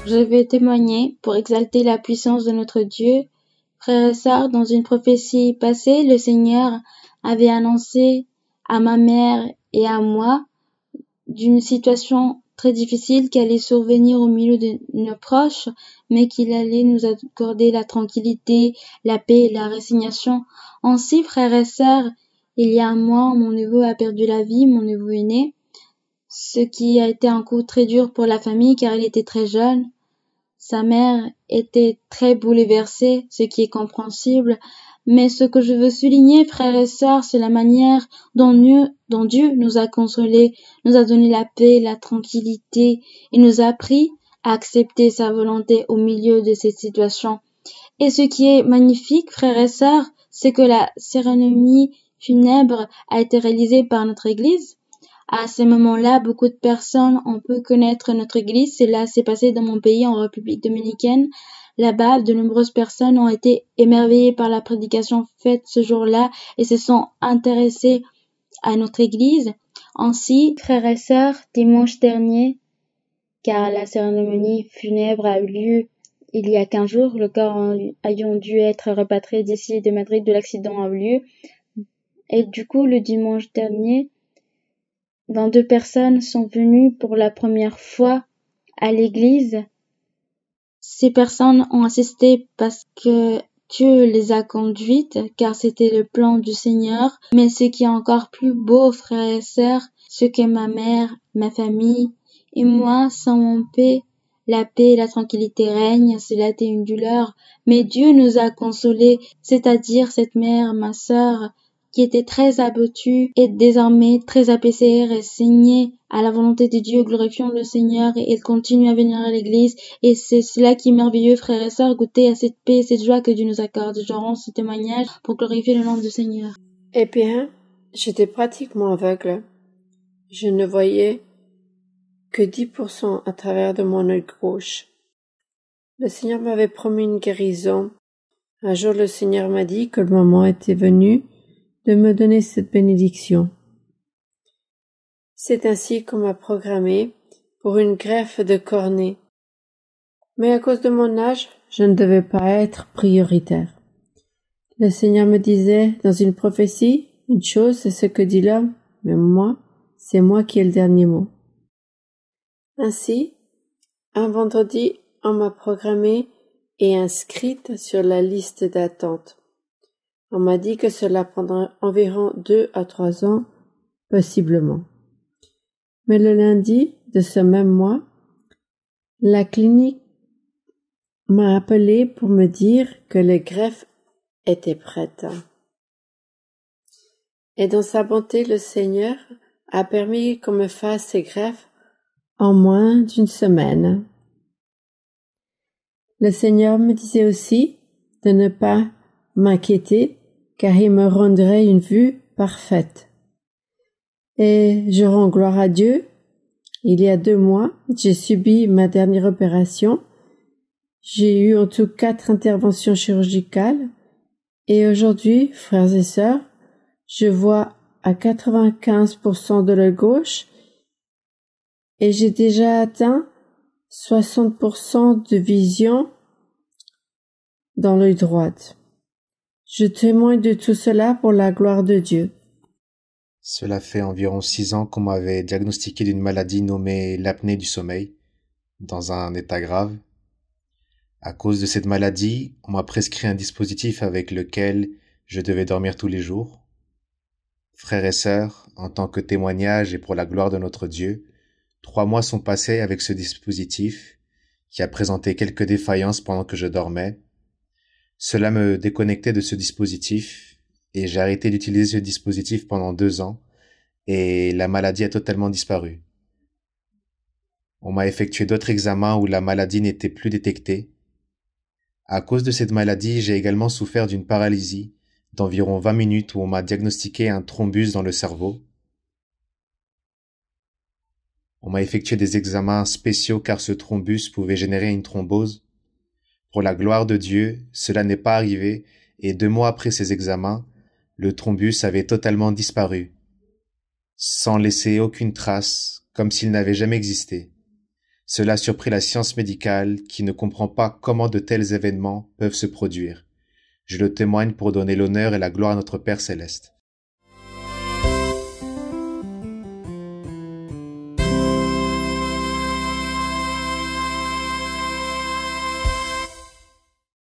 je vais témoigner pour exalter la puissance de notre Dieu. Frères et sœurs, dans une prophétie passée, le Seigneur avait annoncé à ma mère et à moi d'une situation très difficile qui allait survenir au milieu de nos proches, mais qu'il allait nous accorder la tranquillité, la paix et la résignation. Ainsi, frères et sœurs, il y a un mois, mon neveu a perdu la vie, mon neveu aîné, ce qui a été un coup très dur pour la famille car il était très jeune. Sa mère était très bouleversée, ce qui est compréhensible, mais ce que je veux souligner, frères et sœurs, c'est la manière dont Dieu nous a consolés, nous a donné la paix, la tranquillité et nous a appris à accepter sa volonté au milieu de cette situation. Et ce qui est magnifique, frères et sœurs, c'est que la cérémonie funèbre a été réalisée par notre Église. À ce moment-là, beaucoup de personnes ont pu connaître notre Église. Cela s'est passé dans mon pays, en République dominicaine. Là-bas, de nombreuses personnes ont été émerveillées par la prédication faite ce jour-là et se sont intéressées à notre Église. Ainsi, frères et sœurs, dimanche dernier, car la cérémonie funèbre a eu lieu il y a 15 jours, le corps ayant dû être repatrié d'ici de Madrid de l'accident a eu lieu. Et du coup, le dimanche dernier, 22 personnes sont venues pour la première fois à l'église. Ces personnes ont assisté parce que Dieu les a conduites, car c'était le plan du Seigneur. Mais ce qui est encore plus beau, frères et sœurs, c'est que ma mère, ma famille et moi sommes en paix. La paix et la tranquillité règnent, cela a été une douleur, mais Dieu nous a consolés, c'est-à-dire cette mère, ma sœur, qui était très abattue et désormais très apaisée, résignée à la volonté de Dieu, glorifiant le Seigneur, et elle continue à venir à l'église, et c'est cela qui est merveilleux, frères et sœurs, goûter à cette paix et cette joie que Dieu nous accorde. Je rends ce témoignage pour glorifier le nom du Seigneur. Eh bien, j'étais pratiquement aveugle. Je ne voyais que 10% à travers de mon œil gauche. Le Seigneur m'avait promis une guérison. Un jour, le Seigneur m'a dit que le moment était venu de me donner cette bénédiction. C'est ainsi qu'on m'a programmé pour une greffe de cornée. Mais à cause de mon âge, je ne devais pas être prioritaire. Le Seigneur me disait dans une prophétie, une chose c'est ce que dit l'homme, mais moi, c'est moi qui ai le dernier mot. Ainsi, un vendredi, on m'a programmée et inscrite sur la liste d'attente. On m'a dit que cela prendrait environ 2 à 3 ans, possiblement. Mais le lundi de ce même mois, la clinique m'a appelé pour me dire que les greffes étaient prêtes. Et dans sa bonté, le Seigneur a permis qu'on me fasse ces greffes en moins d'1 semaine. Le Seigneur me disait aussi de ne pas m'inquiéter, car il me rendrait une vue parfaite. Et je rends gloire à Dieu. Il y a 2 mois, j'ai subi ma dernière opération. J'ai eu en tout 4 interventions chirurgicales. Et aujourd'hui, frères et sœurs, je vois à 95% de l'œil gauche et j'ai déjà atteint 60% de vision dans l'œil droit. Je témoigne de tout cela pour la gloire de Dieu. Cela fait environ 6 ans qu'on m'avait diagnostiqué d'une maladie nommée l'apnée du sommeil, dans un état grave. À cause de cette maladie, on m'a prescrit un dispositif avec lequel je devais dormir tous les jours. Frères et sœurs, en tant que témoignage et pour la gloire de notre Dieu, 3 mois sont passés avec ce dispositif qui a présenté quelques défaillances pendant que je dormais. Cela me déconnectait de ce dispositif et j'ai arrêté d'utiliser ce dispositif pendant 2 ans et la maladie a totalement disparu. On m'a effectué d'autres examens où la maladie n'était plus détectée. À cause de cette maladie, j'ai également souffert d'une paralysie d'environ 20 minutes où on m'a diagnostiqué un thrombus dans le cerveau. On m'a effectué des examens spéciaux car ce thrombus pouvait générer une thrombose. Pour la gloire de Dieu, cela n'est pas arrivé et 2 mois après ces examens, le thrombus avait totalement disparu, sans laisser aucune trace, comme s'il n'avait jamais existé. Cela surprit la science médicale qui ne comprend pas comment de tels événements peuvent se produire. Je le témoigne pour donner l'honneur et la gloire à notre Père céleste.